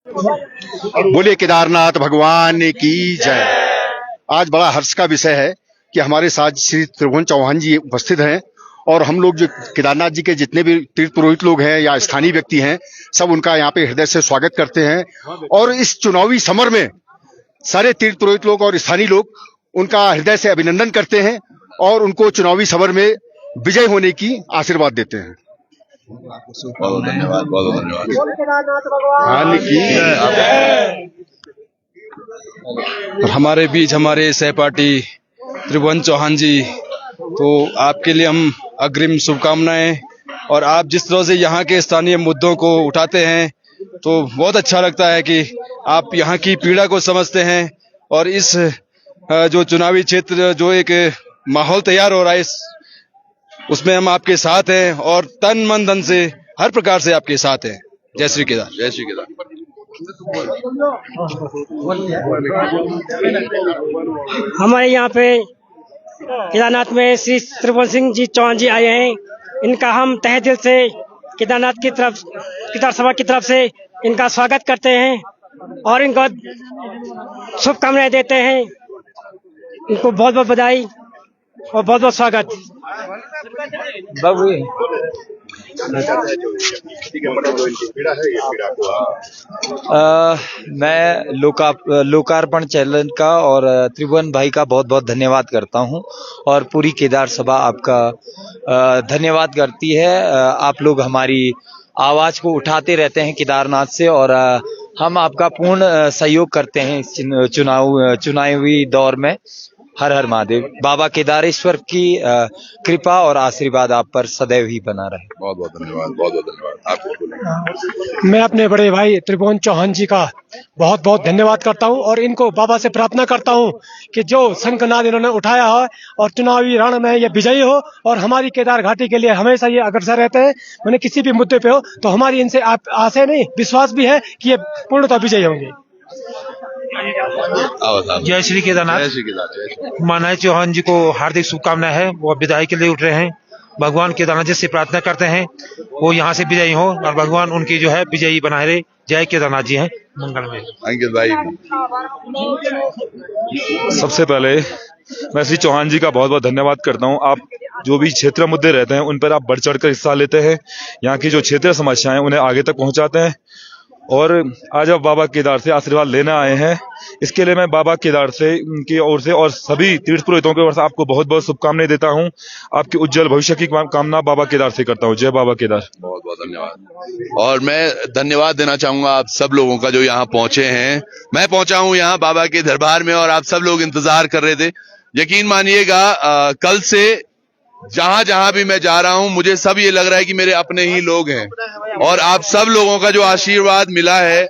बोले केदारनाथ भगवान की जय। आज बड़ा हर्ष का विषय है कि हमारे साथ श्री त्रिभुवन चौहान जी उपस्थित हैं और हम लोग जो केदारनाथ जी के जितने भी तीर्थ पुरोहित लोग हैं या स्थानीय व्यक्ति हैं, सब उनका यहाँ पे हृदय से स्वागत करते हैं। और इस चुनावी समर में सारे तीर्थ पुरोहित लोग और स्थानीय लोग उनका हृदय से अभिनंदन करते हैं और उनको चुनावी समर में विजय होने की आशीर्वाद देते हैं। बहुत धन्यवाद, बहुत धन्यवाद। हमारे बीच हमारे सहपाठी त्रिभुवन चौहान जी, तो आपके लिए हम अग्रिम शुभकामनाएं। और आप जिस तरह से यहाँ के स्थानीय मुद्दों को उठाते हैं तो बहुत अच्छा लगता है कि आप यहाँ की पीड़ा को समझते हैं और इस जो चुनावी क्षेत्र जो एक माहौल तैयार हो रहा है उसमें हम आपके साथ हैं और तन मन धन से हर प्रकार से आपके साथ हैं। जय श्री केदार, जय श्री केदार। हमारे यहाँ पे केदारनाथ में श्री त्रिभुवन सिंह जी चौहान जी आए हैं। इनका हम तहे दिल से केदारनाथ की तरफ, केदार सभा की तरफ से इनका स्वागत करते हैं और इनको शुभकामनाएं देते हैं। इनको बहुत बहुत बधाई और बहुत बहुत स्वागत। मैं लोकार्पण चैनल का और त्रिभुवन भाई का बहुत बहुत धन्यवाद करता हूं और पूरी केदार सभा आपका धन्यवाद करती है। आप लोग हमारी आवाज को उठाते रहते हैं केदारनाथ से और हम आपका पूर्ण सहयोग करते हैं इस चुनावी दौर में। हर हर महादेव। बाबा केदारेश्वर की कृपा और आशीर्वाद आप पर सदैव ही बना रहे। बहुत बहुत धन्यवाद, बहुत बहुत धन्यवाद। आपको मैं अपने बड़े भाई त्रिभुवन चौहान जी का बहुत बहुत धन्यवाद करता हूं और इनको बाबा से प्रार्थना करता हूं कि जो शंखनाद इन्होंने उठाया है और चुनावी रण में ये विजयी हो और हमारी केदार घाटी के लिए हमेशा ये अग्रसर रहते हैं। मैंने किसी भी मुद्दे पे हो तो हमारी इनसे आशा नहीं, विश्वास भी है कि ये पूर्णतः विजयी होंगे। जय श्री केदारनाथ। जय श्री केदार। माननीय चौहान जी को हार्दिक शुभकामनाएं है। वो विदाई के लिए उठ रहे हैं। भगवान केदारनाथ जी से प्रार्थना करते हैं वो यहाँ से विजयी हो और भगवान उनकी जो है विजयी बनाए रहे। जय केदारनाथ जी हैं मंगलमय। अंकित भाई, सबसे पहले मैं श्री चौहान जी का बहुत बहुत धन्यवाद करता हूं। आप जो भी क्षेत्रीय मुद्दे रहते हैं उन पर आप बढ़ चढ़ कर हिस्सा लेते हैं। यहाँ की जो क्षेत्रीय समस्याएं उन्हें आगे तक पहुंचाते हैं और आज आप बाबा केदार से आशीर्वाद लेने आए हैं। इसके लिए मैं बाबा केदार से की ओर से और सभी तीर्थ पुरोहितों की ओर से आपको बहुत बहुत शुभकामनाएं देता हूं। आपके उज्जवल भविष्य की कामना बाबा केदार से करता हूं। जय बाबा केदार। बहुत बहुत धन्यवाद। और मैं धन्यवाद देना चाहूंगा आप सब लोगों का जो यहाँ पहुंचे हैं। मैं पहुंचा हूं यहाँ बाबा के दरबार में और आप सब लोग इंतजार कर रहे थे। यकीन मानिएगा कल से जहां जहां भी मैं जा रहा हूं मुझे सब ये लग रहा है कि मेरे अपने ही लोग हैं और आप सब लोगों का जो आशीर्वाद मिला है,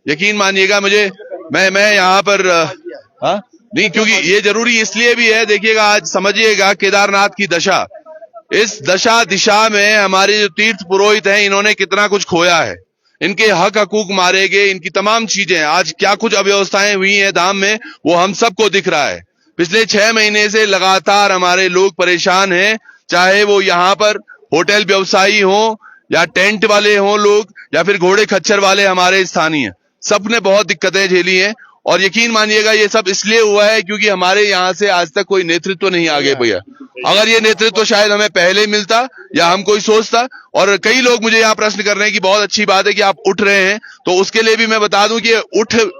यकीन मानिएगा मुझे मैं यहाँ पर नहीं, क्योंकि ये जरूरी इसलिए भी है। देखिएगा आज समझिएगा केदारनाथ की दशा, इस दशा दिशा में हमारे जो तीर्थ पुरोहित हैं इन्होंने कितना कुछ खोया है। इनके हक हकूक मारे गए, इनकी तमाम चीजें, आज क्या कुछ अव्यवस्थाएं हुई हैं धाम में वो हम सबको दिख रहा है। पिछले 6 महीने से लगातार हमारे लोग परेशान हैं, चाहे वो यहाँ पर होटल व्यवसायी हो या टेंट वाले हो लोग या फिर घोड़े खच्चर वाले हमारे स्थानीय, सबने बहुत दिक्कतें झेली हैं। और यकीन मानिएगा ये सब इसलिए हुआ है क्योंकि हमारे यहाँ से आज तक कोई नेतृत्व नहीं आगे बढ़ा। अगर ये नेतृत्व शायद हमें पहले मिलता या हम कोई सोचता। और कई लोग मुझे यहाँ प्रश्न कर रहे हैं कि बहुत अच्छी बात है कि आप उठ रहे हैं, तो उसके लिए भी मैं बता दूं कि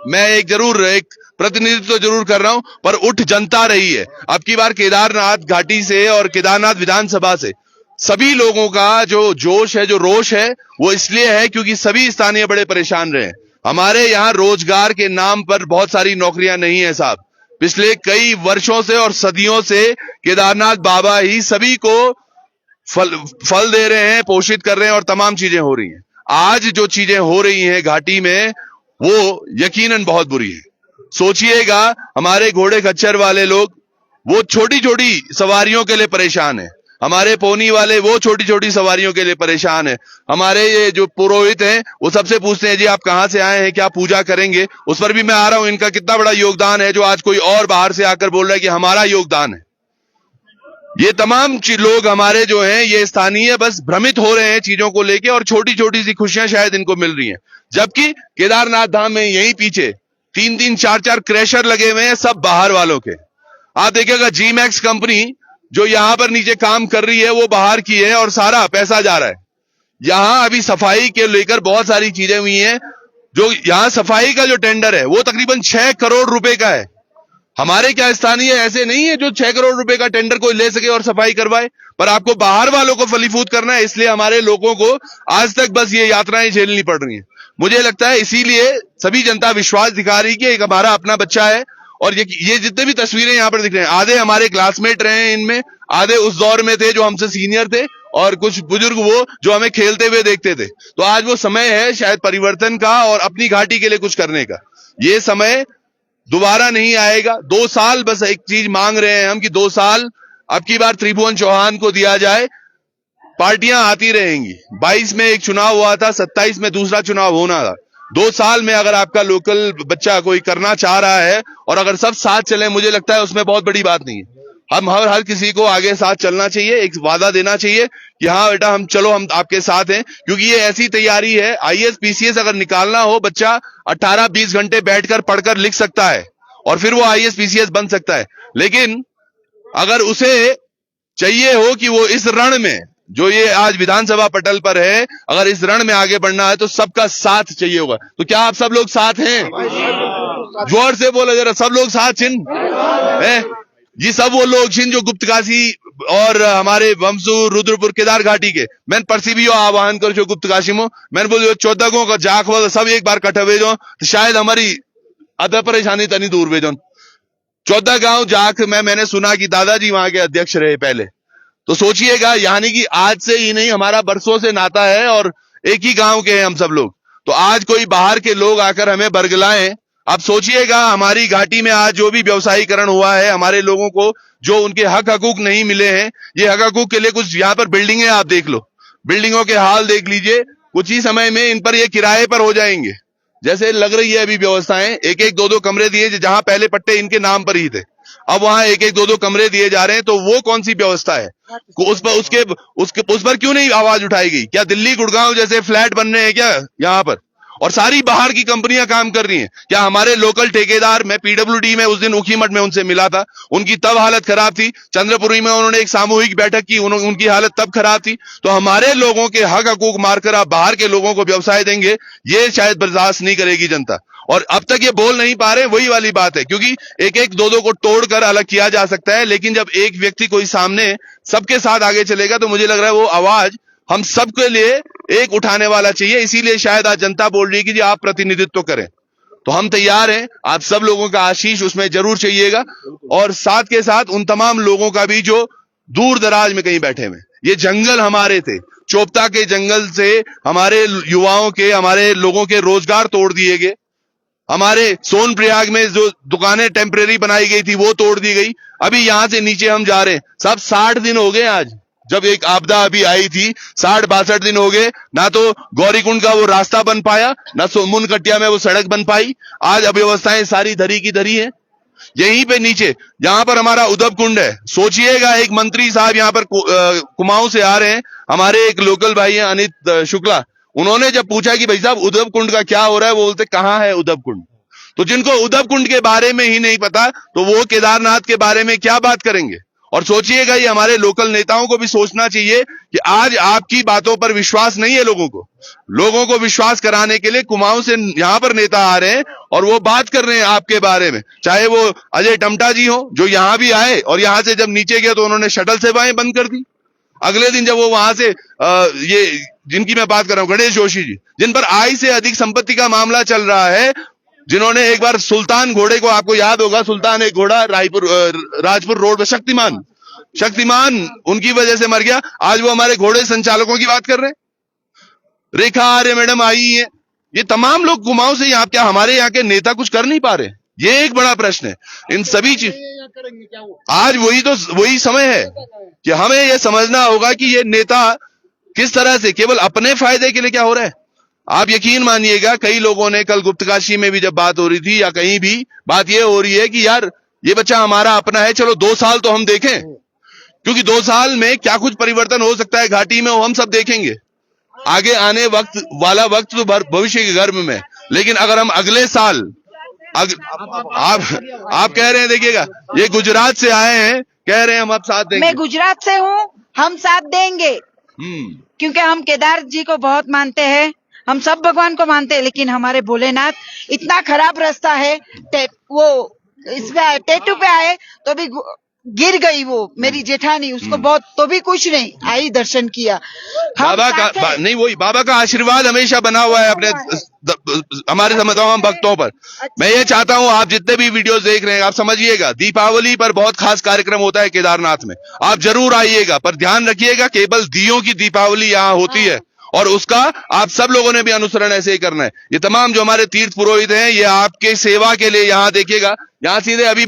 मैं एक प्रतिनिधित्व जरूर कर रहा हूं, पर उठ जनता रही है। अब की बार केदारनाथ घाटी से और केदारनाथ विधानसभा से सभी लोगों का जो जोश है, जो रोष है, वो इसलिए है क्योंकि सभी स्थानीय बड़े परेशान रहे। हमारे यहाँ रोजगार के नाम पर बहुत सारी नौकरियां नहीं है साहब। पिछले कई वर्षों से और सदियों से केदारनाथ बाबा ही सभी को फल दे रहे हैं, पोषित कर रहे हैं और तमाम चीजें हो रही हैं। आज जो चीजें हो रही हैं घाटी में वो यकीनन बहुत बुरी है। सोचिएगा हमारे घोड़े खच्चर वाले लोग वो छोटी छोटी सवारियों के लिए परेशान है, हमारे पोनी वाले वो छोटी छोटी सवारियों के लिए परेशान है। हमारे ये जो पुरोहित हैं वो सबसे पूछते हैं जी आप कहां से आए हैं, क्या पूजा करेंगे। उस पर भी मैं आ रहा हूं, इनका कितना बड़ा योगदान है जो आज कोई और बाहर से आकर बोल रहा है कि हमारा योगदान है। ये तमाम लोग हमारे जो हैं ये स्थानीय बस भ्रमित हो रहे हैं चीजों को लेके और छोटी छोटी सी खुशियां शायद इनको मिल रही हैं। जबकि केदारनाथ धाम में यहीं पीछे 3-3, 4-4 क्रैशर लगे हुए हैं, सब बाहर वालों के। आप देखिएगा जी मैक्स कंपनी जो यहां पर नीचे काम कर रही है वो बाहर की है और सारा पैसा जा रहा है। यहां अभी सफाई के लेकर बहुत सारी चीजें हुई हैं। जो यहां सफाई का जो टेंडर है वो तकरीबन 6 करोड़ रुपए का है। हमारे क्या स्थानीय ऐसे नहीं है जो 6 करोड़ रुपए का टेंडर कोई ले सके और सफाई करवाए, पर आपको बाहर वालों को फलीफूद करना है, इसलिए हमारे लोगों को आज तक बस ये यात्राएं झेलनी पड़ रही हैं। मुझे लगता है इसीलिए सभी जनता विश्वास दिखा रही कि एक हमारा अपना बच्चा है। और ये जितने भी तस्वीरें यहां पर दिख रहे हैं, आधे हमारे क्लासमेट रहे हैं इनमें, आधे उस दौर में थे जो हमसे सीनियर थे, और कुछ बुजुर्ग वो जो हमें खेलते हुए देखते थे। तो आज वो समय है शायद परिवर्तन का और अपनी घाटी के लिए कुछ करने का। ये समय दोबारा नहीं आएगा। 2 साल बस एक चीज मांग रहे हैं हम कि 2 साल अब की बार त्रिभुवन चौहान को दिया जाए। पार्टियां आती रहेंगी, 22 में एक चुनाव हुआ था, 27 में दूसरा चुनाव होना था। 2 साल में अगर आपका लोकल बच्चा कोई करना चाह रहा है और अगर सब साथ चले, मुझे लगता है उसमें बहुत बड़ी बात नहीं है। हम हर किसी को आगे साथ चलना चाहिए, एक वादा देना चाहिए कि हाँ बेटा हम चलो, हम आपके साथ हैं। क्योंकि ये ऐसी तैयारी है, आईएएस पीसीएस अगर निकालना हो, बच्चा 18-20 घंटे बैठकर पढ़कर लिख सकता है और फिर वो आईएएस पीसीएस बन सकता है। लेकिन अगर उसे चाहिए हो कि वो इस रण में जो ये आज विधानसभा पटल पर है, अगर इस रण में आगे बढ़ना है तो सबका साथ चाहिए होगा। तो क्या आप सब लोग साथ हैं? जोर से बोलो जरा, सब लोग साथ छिन है जी। सब वो लोग छिन जो गुप्तकाशी और हमारे वमसू रुद्रपुर केदार घाटी के मैंने परसीबियो आह्वान कर जो गुप्तकाशी में मैंने बोलो 14 गो का जाख वाला सब एक बार कट्ठा भेजो तो शायद हमारी अदा परेशानी तनी दूर भेजो। 14 गांव जाख में मैंने सुना कि दादाजी वहां के अध्यक्ष रहे पहले। तो सोचिएगा, यानी कि आज से ही नहीं, हमारा बरसों से नाता है और एक ही गांव के हैं हम सब लोग। तो आज कोई बाहर के लोग आकर हमें बरगलाएं। आप सोचिएगा, हमारी घाटी में आज जो भी व्यवसायीकरण हुआ है, हमारे लोगों को जो उनके हक हकूक नहीं मिले हैं, ये हक हकूक के लिए कुछ यहाँ पर बिल्डिंगें आप देख लो, बिल्डिंगों के हाल देख लीजिए। कुछ ही समय में इन पर ये किराए पर हो जाएंगे, जैसे लग रही है अभी व्यवस्थाएं। 1-1, 2-2 कमरे दिए, जहां पहले पट्टे इनके नाम पर ही थे, अब वहां 1-1, 2-2 कमरे दिए जा रहे हैं। तो वो कौन सी व्यवस्था है? उस पर क्यों नहीं आवाज उठाई गई? क्या दिल्ली गुड़गांव जैसे फ्लैट बन रहे हैं क्या यहां पर? और सारी बाहर की कंपनियां काम कर रही हैं। क्या हमारे लोकल ठेकेदार, मैं पीडब्ल्यूडी में उस दिन उखीमठ में उनसे मिला था, उनकी तब हालत खराब थी। चंद्रपुरी में उन्होंने एक सामूहिक बैठक की, उनकी हालत तब खराब थी। तो हमारे लोगों के हक हकूक मारकर आप बाहर के लोगों को व्यवसाय देंगे, ये शायद बर्दाश्त नहीं करेगी जनता। और अब तक ये बोल नहीं पा रहे, वही वाली बात है, क्योंकि 1-1, 2-2 को तोड़कर अलग किया जा सकता है, लेकिन जब एक व्यक्ति कोई सामने सबके साथ आगे चलेगा तो मुझे लग रहा है वो आवाज हम सबके लिए एक उठाने वाला चाहिए। इसीलिए शायद आज जनता बोल रही है कि जी आप प्रतिनिधित्व करें। तो हम तैयार हैं, आप सब लोगों का आशीष उसमें जरूर चाहिएगा। और साथ के साथ उन तमाम लोगों का भी जो दूर दराज में कहीं बैठे हुए, ये जंगल हमारे थे, चोपता के जंगल से हमारे युवाओं के, हमारे लोगों के रोजगार तोड़ दिए गए। हमारे सोनप्रयाग में जो दुकानें टेम्परेरी बनाई गई थी वो तोड़ दी गई। अभी यहां से नीचे हम जा रहे हैं, सब 60 दिन हो गए आज, जब एक आपदा अभी आई थी 60-62 दिन हो गए। ना तो गौरीकुंड का वो रास्ता बन पाया, ना सोमुन कटिया में वो सड़क बन पाई। आज अव्यवस्थाएं सारी धरी की धरी है। यहीं पे नीचे जहां पर हमारा उद्धव कुंड है, सोचिएगा एक मंत्री साहब यहाँ पर कुमाऊं से आ रहे हैं, हमारे एक लोकल भाई हैं अनित शुक्ला, उन्होंने जब पूछा कि भाई साहब उद्धव कुंड का क्या हो रहा है, वो बोलते कहां है उद्धव कुंड। तो जिनको उद्धव कुंड के बारे में ही नहीं पता तो वो केदारनाथ के बारे में क्या बात करेंगे। और सोचिएगा, ये हमारे लोकल नेताओं को भी सोचना चाहिए कि आज आपकी बातों पर विश्वास नहीं है लोगों को विश्वास कराने के लिए कुमाऊं से यहां पर नेता आ रहे हैं और वो बात कर रहे हैं आपके बारे में। चाहे वो अजय टमटा जी हो जो यहां भी आए और यहां से जब नीचे गए तो उन्होंने शटल सेवाएं बंद कर दी। अगले दिन जब वो वहां से ये जिनकी मैं बात कर रहा हूं, गणेश जोशी जी, जिन पर आय से अधिक संपत्ति का मामला चल रहा है, जिन्होंने एक बार सुल्तान घोड़े को, आपको याद होगा, सुल्तान एक घोड़ा राजपुर रोड पे शक्तिमान उनकी वजह से मर गया। आज वो हमारे घोड़े संचालकों की बात कर रहे हैं। रेखा आर्य मैडम आई है। ये तमाम लोग कुमाऊं से यहाँ, क्या हमारे यहाँ के नेता कुछ कर नहीं पा रहे? ये एक बड़ा प्रश्न है। इन सभी चीज आज वही समय है कि हमें यह समझना होगा कि ये नेता किस तरह से केवल अपने फायदे के लिए क्या हो रहा है। आप यकीन मानिएगा, कई लोगों ने कल गुप्तकाशी में भी जब बात हो रही थी या कहीं भी बात ये हो रही है कि यार ये बच्चा हमारा अपना है, चलो 2 साल तो हम देखें, क्योंकि 2 साल में क्या कुछ परिवर्तन हो सकता है घाटी में वो हम सब देखेंगे। आगे आने वक्त तो भविष्य के गर्भ में, लेकिन अगर हम अगले साल आप कह रहे हैं, देखिएगा ये गुजरात से आए हैं, कह रहे हैं हम अब साथ देंगे। मैं गुजरात से हूँ, हम साथ देंगे क्योंकि हम केदार जी को बहुत मानते हैं, हम सब भगवान को मानते हैं, लेकिन हमारे भोलेनाथ इतना खराब रास्ता है, वो इसका टैटू पे आए तो भी गिर गई वो मेरी जेठानी, उसको बहुत तो भी कुछ नहीं आई, दर्शन किया। बाबा का नहीं, वही बाबा का आशीर्वाद हमेशा बना हुआ है अपने हमारे तमाम भक्तों पर। मैं ये चाहता हूं आप जितने भी वीडियोस देख रहे हैं, आप समझिएगा दीपावली पर बहुत खास कार्यक्रम होता है केदारनाथ में, आप जरूर आइएगा, पर ध्यान रखिएगा केवल दियों की दीपावली यहाँ होती है, और उसका आप सब लोगों ने भी अनुसरण ऐसे ही करना है। ये तमाम जो हमारे तीर्थ पुरोहित हैं, ये आपके सेवा के लिए यहाँ देखिएगा, यहाँ सीधे अभी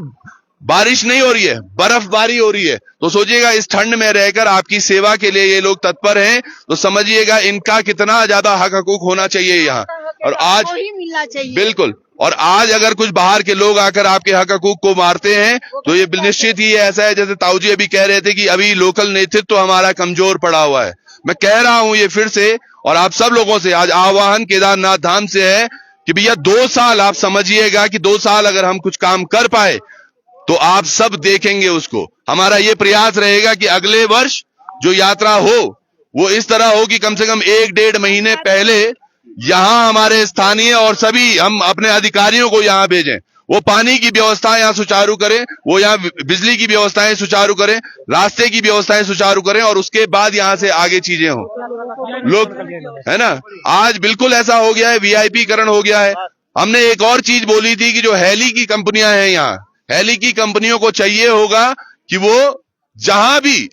बारिश नहीं हो रही है, बर्फबारी हो रही है, तो सोचिएगा इस ठंड में रहकर आपकी सेवा के लिए ये लोग तत्पर हैं, तो समझिएगा इनका कितना ज्यादा हक हकूक होना चाहिए यहाँ। और आज मिलना चाहिए बिल्कुल, और आज अगर कुछ बाहर के लोग आकर आपके हक हकूक को मारते हैं तो ये निश्चित ही ऐसा है, जैसे ताऊ जी अभी कह रहे थे कि अभी लोकल नेतृत्व हमारा कमजोर पड़ा हुआ है। मैं कह रहा हूं ये फिर से, और आप सब लोगों से आज आह्वान केदारनाथ धाम से है कि भैया 2 साल आप समझिएगा कि 2 साल अगर हम कुछ काम कर पाए तो आप सब देखेंगे उसको। हमारा ये प्रयास रहेगा कि अगले वर्ष जो यात्रा हो वो इस तरह हो कि कम से कम 1-1.5 महीने पहले यहाँ हमारे स्थानीय और सभी हम अपने अधिकारियों को यहाँ भेजें, वो पानी की व्यवस्था यहाँ सुचारू करें, वो यहाँ बिजली की व्यवस्थाएं सुचारू करें, रास्ते की व्यवस्थाएं सुचारू करें, और उसके बाद यहाँ से आगे चीजें हो लोग, है ना। आज बिल्कुल ऐसा हो गया है, वीआईपी करण हो गया है। हमने एक और चीज बोली थी कि जो हेली की कंपनियां हैं यहाँ, हेली की कंपनियों को चाहिए होगा कि वो जहां भी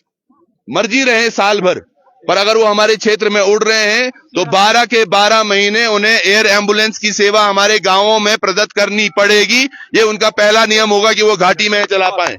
मर्जी रहे साल भर, पर अगर वो हमारे क्षेत्र में उड़ रहे हैं तो 12 के 12 महीने उन्हें एयर एम्बुलेंस की सेवा हमारे गांवों में प्रदत्त करनी पड़ेगी। ये उनका पहला नियम होगा कि वो घाटी में चला पाए।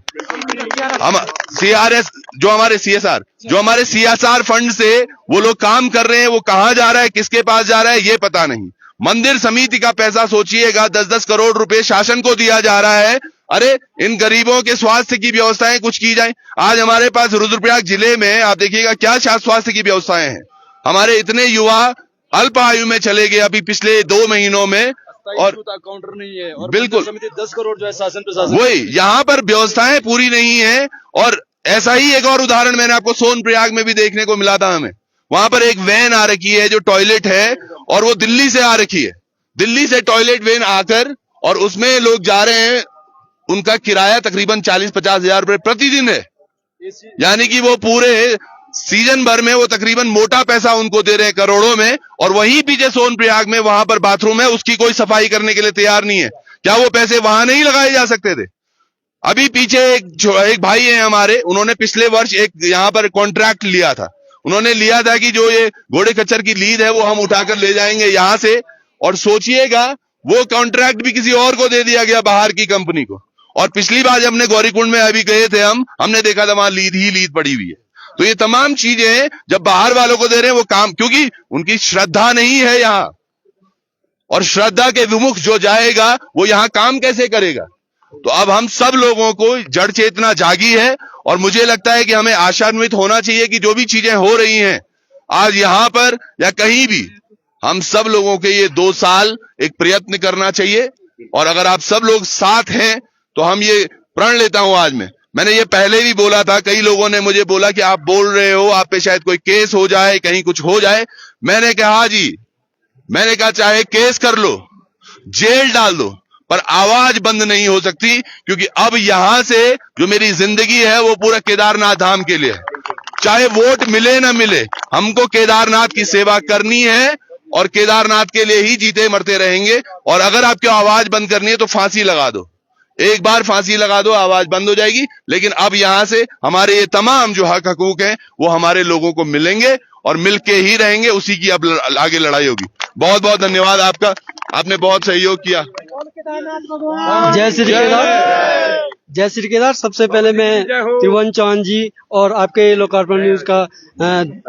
हम सीआरएस जो हमारे सीएसआर जो हमारे सीएसआर फंड से वो लोग काम कर रहे हैं, वो कहां जा रहा है, किसके पास जा रहा है, ये पता नहीं। मंदिर समिति का पैसा सोचिएगा, 10-10 करोड़ रुपए शासन को दिया जा रहा है। अरे इन गरीबों के स्वास्थ्य की व्यवस्थाएं कुछ की जाए। आज हमारे पास रुद्रप्रयाग जिले में आप देखिएगा क्या स्वास्थ्य की व्यवस्थाएं हैं। हमारे इतने युवा अल्प आयु में चले गए अभी पिछले 2 महीनों में, और काउंटर नहीं है, और बिल्कुल 10 करोड़ जो है शासन प्रशासन, वही यहाँ पर व्यवस्थाएं पूरी नहीं है। और ऐसा ही एक और उदाहरण मैंने आपको सोनप्रयाग में भी देखने को मिला था। हमें वहां पर एक वैन आ रखी है जो टॉयलेट है, और वो दिल्ली से आ रखी है, दिल्ली से टॉयलेट वैन आकर, और उसमें लोग जा रहे हैं, उनका किराया तकरीबन 40-50 हजार रुपए प्रतिदिन है, यानी कि वो पूरे सीजन भर में वो तकरीबन मोटा पैसा उनको दे रहे हैं करोड़ों में, और वहीं पीछे सोनप्रयाग में वहां पर बाथरूम है, उसकी कोई सफाई करने के लिए तैयार नहीं है। क्या वो पैसे वहां नहीं लगाए जा सकते थे? अभी पीछे एक भाई है हमारे, उन्होंने पिछले वर्ष एक यहाँ पर कॉन्ट्रैक्ट लिया था। उन्होंने लिया था कि जो ये घोड़े खच्चर की लीद है वो हम उठाकर ले जाएंगे यहाँ से, और सोचिएगा वो कॉन्ट्रैक्ट भी किसी और को दे दिया गया, बाहर की कंपनी को। और पिछली बार जब हमने गौरीकुंड में अभी गए थे हमने देखा था वहां लीद पड़ी हुई है। तो ये तमाम चीजें जब बाहर वालों को दे रहे हैं वो काम, क्योंकि उनकी श्रद्धा नहीं है यहाँ, और श्रद्धा के विमुख जो जाएगा वो यहाँ काम कैसे करेगा। तो अब हम सब लोगों को जड़ चेतना जागी है, और मुझे लगता है कि हमें आशान्वित होना चाहिए कि जो भी चीजें हो रही हैं आज यहाँ पर या कहीं भी, हम सब लोगों के ये 2 साल एक प्रयत्न करना चाहिए। और अगर आप सब लोग साथ हैं तो हम ये प्रण लेता हूं आज मैंने ये पहले भी बोला था, कई लोगों ने मुझे बोला कि आप बोल रहे हो आप पे शायद कोई केस हो जाए, कहीं कुछ हो जाए। मैंने कहा जी, मैंने कहा चाहे केस कर लो, जेल डाल दो, पर आवाज बंद नहीं हो सकती, क्योंकि अब यहां से जो मेरी जिंदगी है वो पूरा केदारनाथ धाम के लिए है। चाहे वोट मिले ना मिले, हमको केदारनाथ की सेवा करनी है, और केदारनाथ के लिए ही जीते मरते रहेंगे। और अगर आपकी आवाज बंद करनी है तो फांसी लगा दो, एक बार फांसी लगा दो, आवाज बंद हो जाएगी। लेकिन अब यहां से हमारे ये तमाम जो हक हकूक हैं वो हमारे लोगों को मिलेंगे, और मिलके ही रहेंगे, उसी की अब आगे लड़ाई होगी। बहुत बहुत धन्यवाद आपका, आपने बहुत सहयोग किया। जय श्री केदार, जय श्री केदार। सबसे पहले मैं त्रिभुवन चौहान जी और आपके लोकार्पण न्यूज का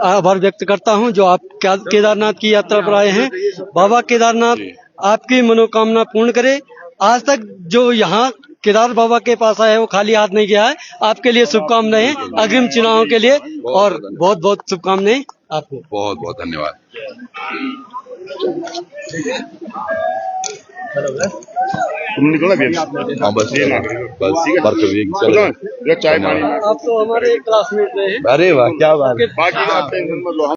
आभार व्यक्त करता हूं, जो आप केदारनाथ की यात्रा पर आए हैं। बाबा केदारनाथ आपकी मनोकामना पूर्ण करे। आज तक जो यहाँ केदार बाबा के पास आया है वो खाली हाथ नहीं गया है। आपके लिए शुभकामनाएं अग्रिम चुनावों के लिए, और बहुत बहुत शुभकामनाएं। आपको। बहुत बहुत धन्यवाद। तुम निकला भी हाँ बस बस चाय पानी आप तो हमारे क्लासमेट रहे हैं। अरे वाह क्या बात है। बाकी